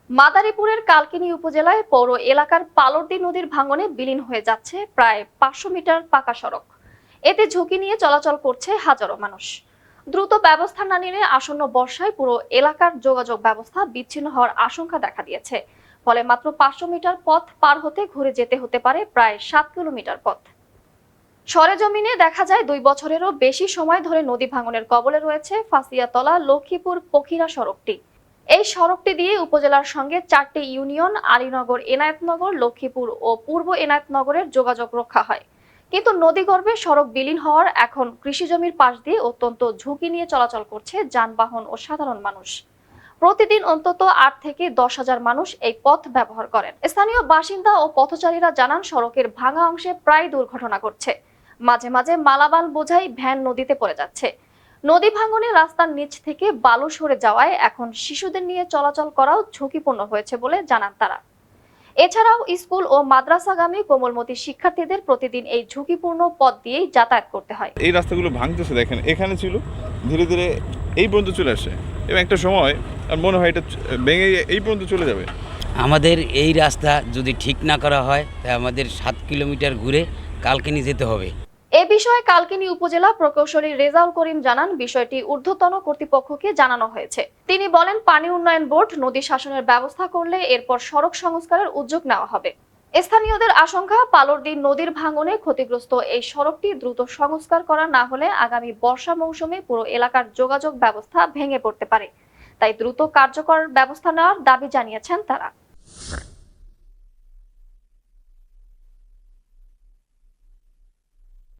মাদারীপুরের কালকিনি উপজেলায় পৌর এলাকার পালরদি নদীর ভাঙনে বিলীন হয়ে যাচ্ছে প্রায় 500 মিটার পাকা সড়ক। এতে ঝুঁকি নিয়ে চলাচল করছে হাজারো মানুষ। দ্রুত ব্যবস্থা না নিলে আসন্ন বর্ষায় পুরো এলাকার যোগাযোগ ব্যবস্থা বিচ্ছিন্ন হওয়ার আশঙ্কা দেখা দিয়েছে। ফলে মাত্র 500 মিটার পথ পার হতে ঘুরে যেতে হতে পারে প্রায় 7 কিলোমিটার পথ। সরেজমিনে দেখা যায় 2 বছরেরও বেশি সময় ধরে নদী ভাঙনের কবলে রয়েছে ফাঁসিয়াতলা লক্ষ্মীপুর পখিরা সড়কটি। এই সড়কটি দিয়ে উপজেলার সঙ্গে 4টি ইউনিয়ন আলীনগর, এনায়েতনগর, লক্ষ্মীপুর ও পূর্ব এনায়েতনগরের যোগাযোগ রক্ষা হয়। কিন্তু নদীগর্ভে সড়ক বিলীন হওয়ার এখন কৃষিজমির পাশ দিয়ে অত্যন্ত ঝুঁকি নিয়ে চলাচল করছে যানবাহন ও সাধারণ মানুষ। প্রতিদিন অন্তত 8 থেকে 10,000 মানুষ এই পথ ব্যবহার করেন। স্থানীয় বাসিন্দা ও পথচারীরা জানান, সড়কের ভাঙা অংশে প্রায় দুর্ঘটনা ঘটছে। মাঝে মাঝে মালামাল বোঝাই ভ্যান নদীতে পড়ে যাচ্ছে। নদী ভাঙনে রাস্তার নিচ থেকে বালু সরে যাওয়ায় এখন শিশুদের নিয়ে চলাচল করাও ঝুঁকিপূর্ণ হয়েছে বলে জানান তারা। এছাড়াও স্কুল ও মাদ্রাসাগামী কোমলমতি শিক্ষার্থীদের প্রতিদিন এই ঝুঁকিপূর্ণ পথ দিয়েই যাতায়াত করতে হয়। এই রাস্তাগুলো ভাঙতেছে, দেখেন এখানে ছিল, ধীরে ধীরে এই পর্যন্ত চলে আসে এবং একটা সময় আর মনে হয় এটা ভেঙে এই পর্যন্ত চলে যাবে। আমাদের এই রাস্তা যদি ঠিক না করা হয় তাহলে আমাদের 7 কিলোমিটার ঘুরে কালকিনি যেতে হবে। এ বিষয়ে কালকিনি উপজেলা প্রকৌশলী রেজাউল করিম জানান, বিষয়টি ঊর্ধ্বতন কর্তৃপক্ষকে জানানো হয়েছে। তিনি বলেন, পানি উন্নয়ন বোর্ড নদী শাসনের ব্যবস্থা করলে এরপর সড়ক সংস্কারের উদ্যোগ নেওয়া হবে। স্থানীয়দের আশঙ্কা, পালরদি নদীর ভাঙনে ক্ষতিগ্রস্ত এই সড়কটি দ্রুত সংস্কার করা না হলে আগামী বর্ষা মৌসুমে পুরো এলাকার যোগাযোগ ব্যবস্থা ভেঙে পড়তে পারে। তাই দ্রুত কার্যকর ব্যবস্থা নেওয়ার দাবি জানিয়েছেন তারা।